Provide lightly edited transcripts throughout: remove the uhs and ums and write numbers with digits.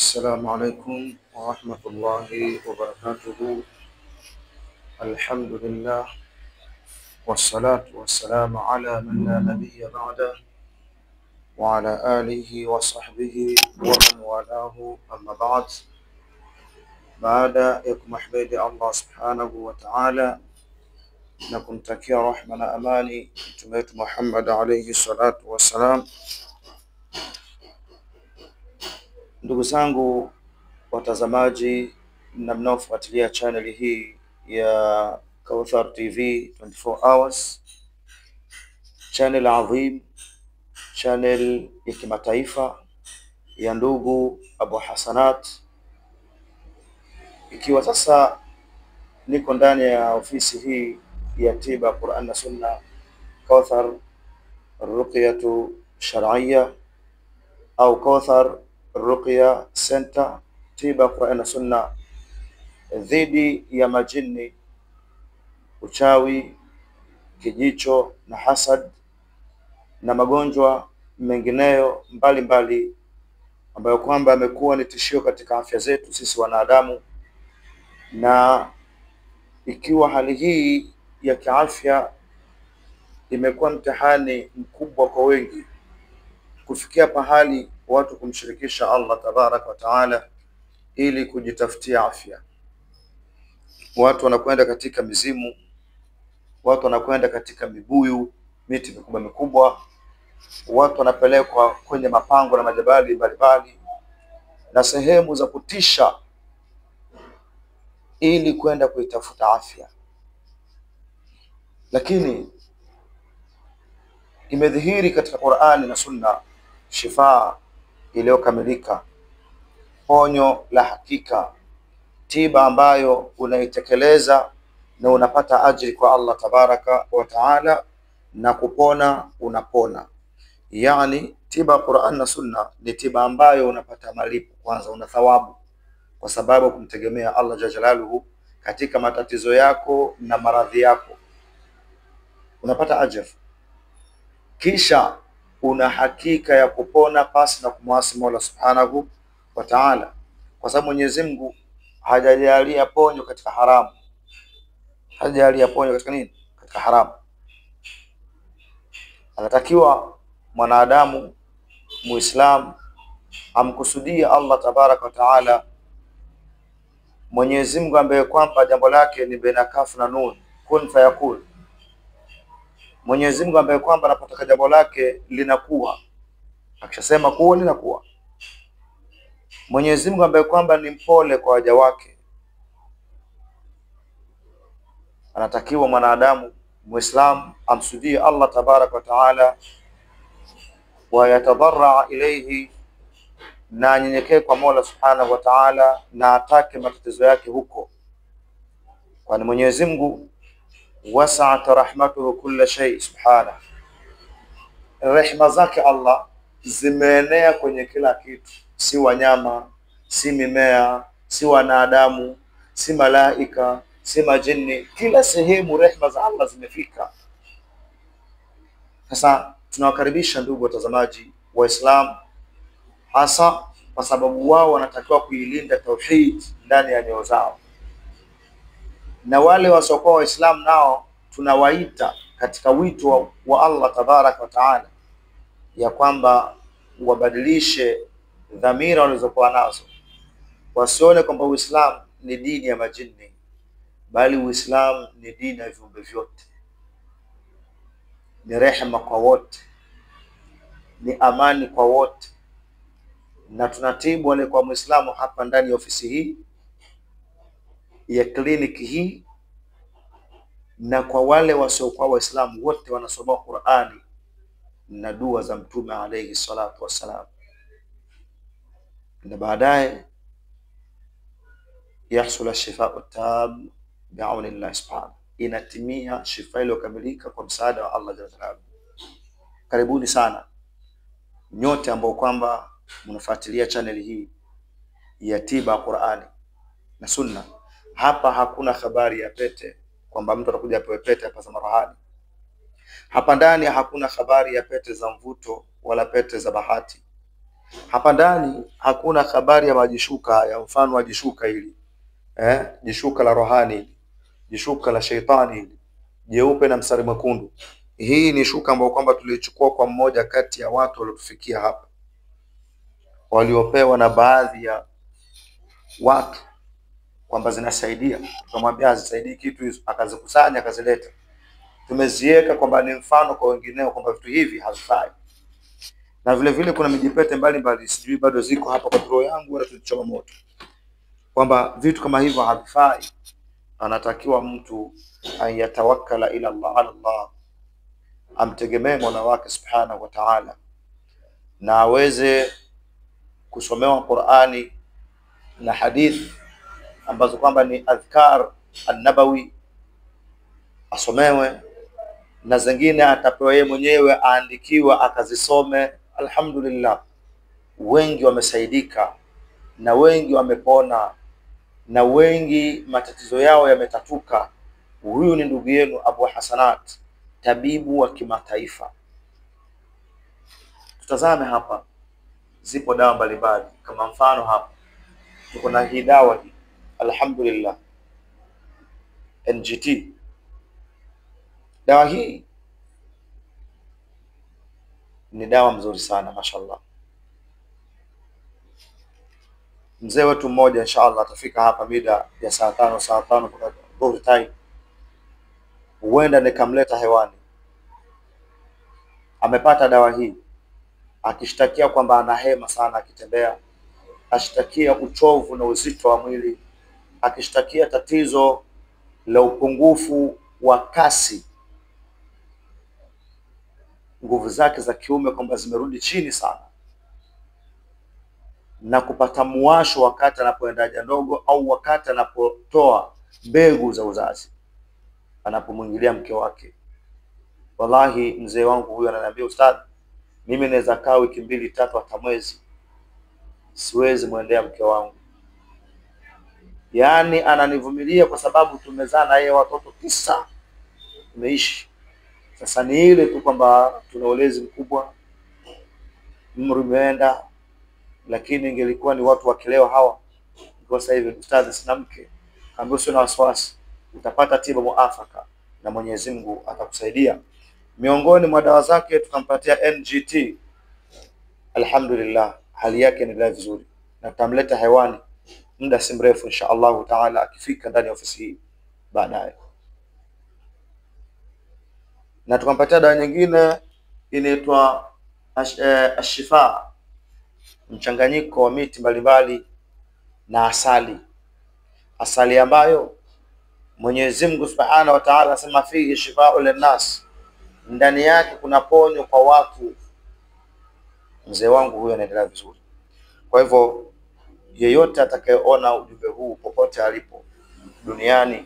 السلام عليكم ورحمة الله وبركاته. الحمد لله والصلاة والسلام على من لا نبي بعده وعلى آله وصحبه ومن والاه. أما بعد ya kumhimidi Allah subhanahu wa ta'ala na kumtakia rahma na amani mtume wetu Muhammad alayhi salatu wassalam. Ndugu zangu watazamaji na mnaofuatilia channel hii ya Kauthar TV 24 hours, channel adhim, channel ya kimataifa ya ndugu Abu Hasanat, ikiwa sasa niko ndani ya ofisi hii ya tiba Qur'an na Sunna Kauthar Ruqyatu Shar'iyya au Kauthar Ruqya Center, tiba Qur'an na Sunna dhidi ya majini, uchawi, kijicho na hasad na magonjwa mengineyo mbalimbali ambayo kwamba yamekuwa ni tishio katika afya zetu sisi wanadamu. Na ikiwa hali hii ya kiafya imekuwa mtihani mkubwa kwa wengi, kufikia pahali watu kumshirikisha Allah tabarak wa taala ili kujitafutia afya. Watu wanakwenda katika mizimu, watu wanakwenda katika mibuyu, miti mikubwa mikubwa, watu wanapelekwa kwenye mapango na majabali mbalimbali na sehemu za kutisha ili kwenda kuitafuta afya. Lakini imedhihiri katika Qur'ani na Sunna shifaa iliyokamilika, ponyo la hakika, tiba ambayo unaitekeleza na unapata ajiri kwa Allah tabaraka wa taala, na kupona unapona. Yani tiba Qur'an na Sunna ni tiba ambayo unapata malipo. Kwanza una thawabu kwa sababu kumtegemea Allah jalla jalaluhu katika matatizo yako na maradhi yako, unapata ajira. Kisha una hakika ya kupona pasi na kumwasi Mola subhanahu wa ta'ala, kwa sababu Mwenyezi Mungu hajajalia ponyo katika haramu, hajajalia ponyo katika nini? Katika haramu. Anatakiwa mwanadamu Muislamu amkusudie Allah tabaraka wa taala, Mwenyezi Mungu ambaye kwamba jambo lake ni baina kaf na nun, kun fayakun. Mwenyezi Mungu ambaye kwamba anapotaka jambo lake linakuwa, akishasema kuwa linakuwa. Mwenyezi Mungu ambaye kwamba ni mpole kwa waja wake. Anatakiwa mwanadamu Muislamu amsudie Allah tabaraka wa taala wa yatadarra ilayhi, na anyenyekee kwa Mola subhanahu wa ta'ala na atake matatizo yake huko, kwani Mwenyezi Mungu wasa'at rahmatuhu kulla shay subhanahu, rehema zake Allah zimeenea kwenye kila kitu, si wanyama, si mimea, si wanadamu, si malaika, si majini, kila sehemu rehema za Allah zimefika. Sasa tunawakaribisha ndugu watazamaji Waislamu, hasa kwa sababu wao wanatakiwa kuilinda tauhid ndani ya nyoyo zao, na wale wasiokuwa Waislamu nao tunawaita katika wito wa Allah tabarak wa taala ya kwamba wabadilishe dhamira walizokuwa nazo, wasione kwamba Uislamu ni dini ya majini, bali Uislamu ni dini ya viumbe vyote, ni rehema kwa wote, ni amani kwa wote. Na tunatibu wale kwa Muislamu hapa ndani ya ofisi hii ya kliniki hii, na kwa wale wasiokuwa Waislamu wote wanasoma Qur'ani na dua za Mtume alayhi salatu wassalam, na baadaye yahsul ash-shifaa at-tam bi'auni Allah subhanahu, inatimia shifa iliyokamilika kwa msaada wa Allah jalla jalaluhu. Karibuni sana nyote ambao kwamba mnafuatilia channel hii ya tiba Qur'ani na Sunna. Hapa hakuna habari ya pete kwamba mtu atakuja apewe pete hapa za marahani. Hapa ndani hakuna habari ya pete za mvuto wala pete za bahati. Hapa ndani hakuna habari ya majishuka ya mfano wa jishuka hili, jishuka la rohani, jishuka la sheitani jeupe na mstari mwekundu. Hii ni shuka ambayo kwamba tulichukua kwa mmoja kati ya watu waliotufikia hapa, waliopewa na baadhi ya watu kwamba zinasaidia. Tukamwambia hazisaidii kitu hizo, akazikusanya akazileta. Tumeziweka kwamba ni mfano kwa wengineo kwamba vitu hivi havifai. Na vile vile kuna mijipete mbalimbali, sijui bado ziko hapa kwa draw yangu wala tulichoma moto, kwamba vitu kama hivyo havifai. Anatakiwa mtu ayatawakkala ila Allah, amtegemee Mola wake subhanahu wa ta'ala, na aweze kusomewa Qur'ani na hadithi ambazo kwamba ni adhkar an-nabawi asomewe, na zingine atapewa yeye mwenyewe aandikiwa akazisome. Alhamdulillah, wengi wamesaidika na wengi wamepona na wengi matatizo yao yametatuka. Huyu ni ndugu yenu Abu Hasanat, tabibu wa kimataifa. Tutazame hapa, zipo dawa mbalimbali. Kama mfano hapa tuko na hii dawa hii, alhamdulillah, NGT. Dawa hii ni dawa mzuri sana, mashallah. Mzee wetu mmoja inshallah atafika hapa mida ya saa tano kwa dhuhuri time, huenda nikamleta hewani. Amepata dawa hii akishtakia kwamba anahema sana akitembea, ashtakia uchovu na uzito wa mwili, akishtakia tatizo la upungufu wa kasi, nguvu zake za kiume kwamba zimerudi chini sana, na kupata muwasho wakati anapoenda haja ndogo au wakati anapotoa mbegu za uzazi, anapomwingilia mke wake. Wallahi mzee wangu huyu ananiambia, ustadh, mimi naweza kaa wiki 2 3 hata mwezi siwezi muendea mke wangu. Yaani ananivumilia kwa sababu tumezaa na yeye watoto 9 tumeishi. Sasa ni ile tu kwamba tuna ulezi mkubwa, umri umeenda, lakini ingelikuwa ni watu wa kileo hawa, kwa sasa hivi ustadhi sina mke, ambaye sio na wasiwasi, utapata tiba muafaka na Mwenyezi Mungu atakusaidia. Miongoni mwa dawa zake tukampatia NGT. Alhamdulillah, hali yake ni vizuri, na tutamleta hewani muda si mrefu insha Allah taala, akifika ndani ya ofisi hii baadaye. Na tukampatia dawa nyingine inaitwa Ashifa, mchanganyiko wa miti mbalimbali na asali ambayo Mwenyezi Mungu Subhanahu wa Ta'ala anasema fihi shifa'u linnas, ndani yake kuna ponyo kwa watu. Mzee wangu huyu anaendelea vizuri. Kwa hivyo yeyote atakayeona ujumbe huu popote alipo duniani,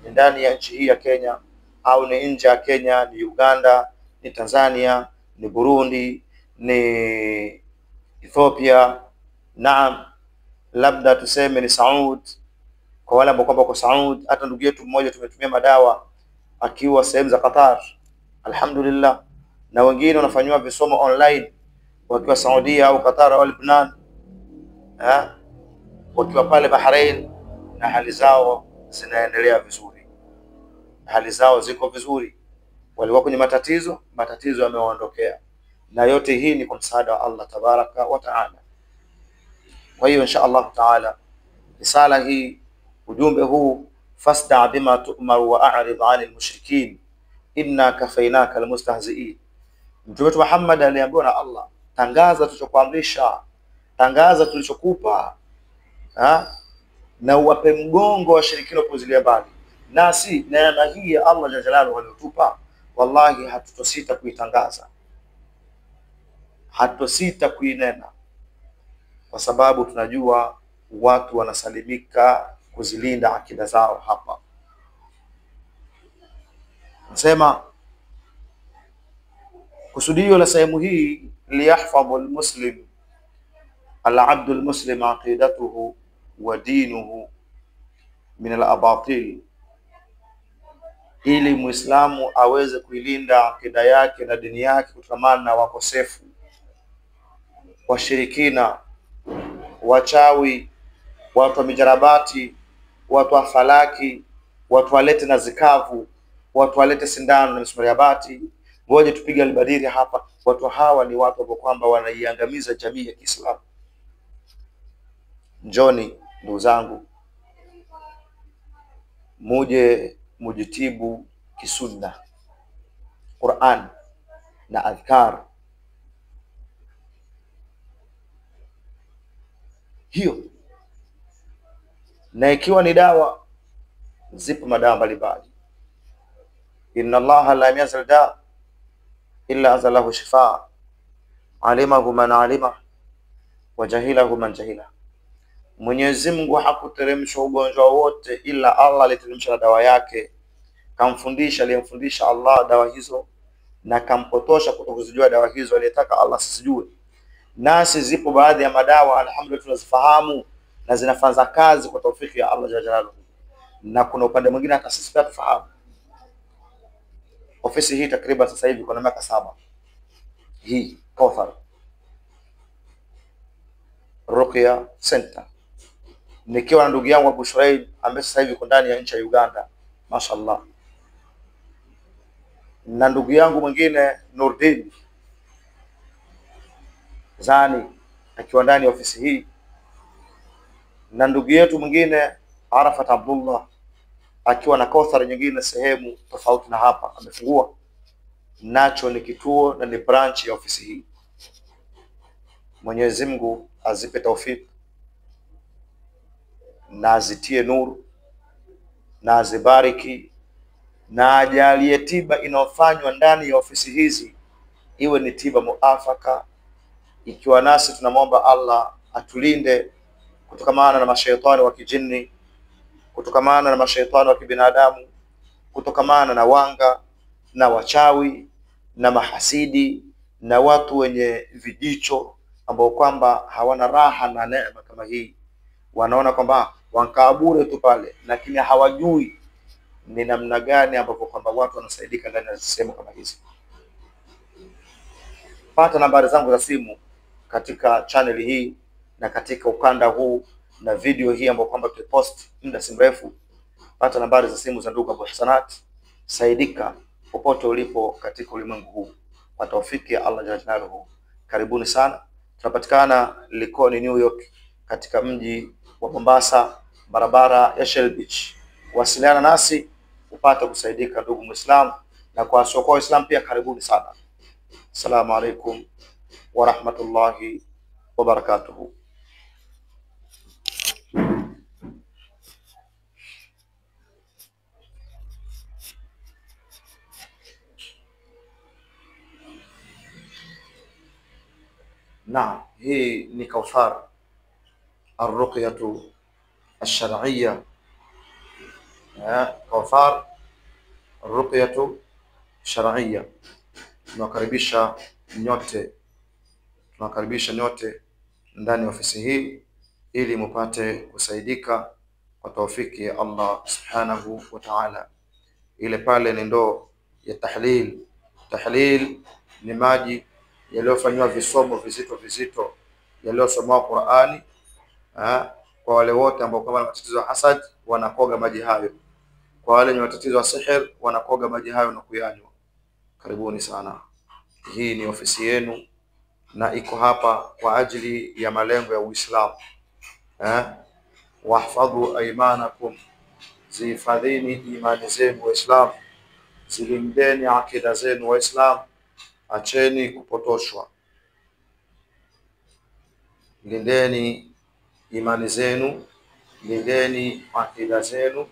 ni ndani ya nchi hii ya Kenya au ni nje ya Kenya, ni Uganda, ni Tanzania, ni Burundi, ni Ethiopia, naam, labda tuseme ni Saudi, kwa wale ambao kwamba kwa Saudi. Hata ndugu yetu mmoja tumetumia madawa akiwa sehemu za Qatar, alhamdulillah, na wengine wanafanywa visomo online wakiwa Saudi au Qatar au Lebanon, wakiwa pale Bahrain, na hali zao zinaendelea vizuri, hali zao ziko vizuri. Walikuwa kwenye matatizo yamewaondokea, na yote hii ni kwa msaada wa Allah tabaraka wa taala. Kwa hiyo insha Allah taala, risala hii, ujumbe huu, fasda bima tu'mar wa a'rid 'anil mushrikin inna kafainaka almustahzi'in. Mtume wetu Muhammad aliambiwa na Allah, tangaza tulichokuamrisha, tangaza tulichokupa, na uwape mgongo washirikina kuzilia mbali. Nasi neema hii ya Allah jalla jalaluhu aliyotupa, wallahi hatutosita kuitangaza, hatutosita kuinena, kwa sababu tunajua watu wanasalimika kuzilinda akida zao hapa. Nasema kusudio la sehemu hii, liyahfadhu almuslim alabdu almuslim aqidatuhu wa dinuhu min alabatil, ili muislamu aweze kuilinda akida yake na dini yake kutokamana na wakosefu. washirikina, wachawi, watu wa mijarabati, watu wa falaki, watu walete na zikavu, watu walete sindano na misumari ya bati, ngoje tupige albadiri hapa. Watu hawa ni watu ambao kwamba wanaiangamiza jamii ya Kiislamu. Njoni ndugu zangu, muje mujitibu kisunna, Qur'an na adhkar. Hiyo na ikiwa ni dawa, zipo madawa mbalimbali. Inna Allaha la yanzil da illa anzalahu shifaa, alimahu man alima wa jahilahu man jahila. Mwenyezi Mungu hakuteremsha ugonjwa wote ila Allah aliteremsha dawa yake, kamfundisha aliyemfundisha Allah dawa hizo, na kampotosha kutokuzijua dawa hizo aliyetaka Allah sisijue. Nasi zipo baadhi ya madawa alhamdulillah tunazifahamu na zinafanya kazi kwa taufiki ya Allah jalla jalaluhu, na kuna upande mwingine hata sisi pia tufahamu. Ofisi hii takriban sasa hivi kuna miaka 7. Hii Kauthar Ruqya Center, nikiwa na ndugu yangu Abu Shuraib ambaye sasa hivi yuko ndani ya nchi ya Uganda, mashaallah, na ndugu yangu mwingine Nurdin Zani akiwa ndani ya ofisi hii, na ndugu yetu mwingine Arafat Abdullah akiwa na Kauthar nyingine sehemu tofauti na hapa amefungua. Nacho ni kituo na ni branch ya ofisi hii. Mwenyezi Mungu azipe taufiki na azitie nuru na azibariki na ajalie tiba inayofanywa ndani ya ofisi hizi iwe ni tiba muafaka, ikiwa nasi tunamwomba Allah atulinde kutokamana na mashaitani wa kijini, kutokamana na mashaitani wa kibinadamu, kutokamana na wanga na wachawi na mahasidi na watu wenye vijicho ambao kwamba hawana raha na neema kama hii. Wanaona kwamba wankaa bure tu pale, lakini hawajui ni namna gani ambapo kwamba watu wanasaidika ndani ya sehemu kama hizi. Pata nambari zangu za simu katika channel hii na katika ukanda huu na video hii ambayo kwamba tutapost muda si mrefu. Pata nambari za simu za ndugu Abu Hasanat, saidika popote ulipo katika ulimwengu huu kwa taufiki ya Allah jalla jalaluhu. Karibuni sana. Tunapatikana Likoni, New York, katika mji wa Mombasa, barabara ya Shell Beach. Wasiliana nasi upate kusaidika ndugu Muislamu, na kwa wasiokuwa Waislamu pia karibuni sana. Assalamu alaikum wa rahmatullahi wa barakatuhu. Naam, hii ni Kauthar Ar-Ruqyatu Ash-Shar'iyya. Kauthar Ar-Ruqyatu Ash-Shar'iyya. Tunakaribisha nyote ndani ya ofisi hii ili mupate kusaidika kwa taufiki ya Allah subhanahu wa ta'ala. Ile pale ni ndoo ya tahlil. Tahlil ni maji yaliyofanywa visomo vizito yaliyosomwa Qur'ani. Kwa wale wote ambao kama matatizo ya hasad wanakoga maji hayo, kwa wale wenye matatizo ya sihir wanakoga maji hayo na kuyanywa. Karibuni sana. Hii ni ofisi yenu na iko hapa kwa ajili ya malengo ya Uislamu. Wahfadhu aymanakum, zihifadhini imani zenu Waislamu, zilindeni akida zenu Waislamu, acheni kupotoshwa. Lindeni imani zenu, lindeni akida zenu,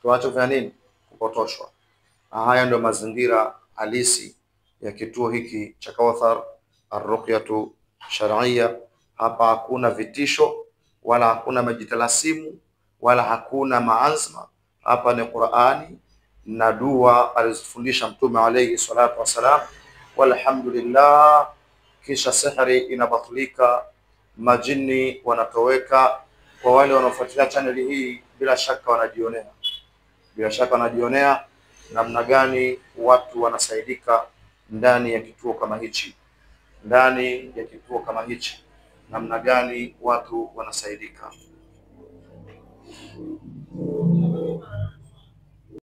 tuache kufanya nini? Kupotoshwa. Haya ndio mazingira halisi ya kituo hiki cha Kauthar Ar-Ruqyatu Shar'iyya. Hapa hakuna vitisho wala hakuna majitalasimu wala hakuna maazma. Hapa ni Qur'ani na dua alizofundisha Mtume alayhi salatu wasalam, walhamdulillah. Kisha sihri inabatilika, majini wanatoweka. Kwa wale wanaofuatilia channel hii bila shaka wanajionea namna gani watu wanasaidika ndani ya kituo kama hichi. ndani ya kituo kama hichi, namna gani watu wanasaidika.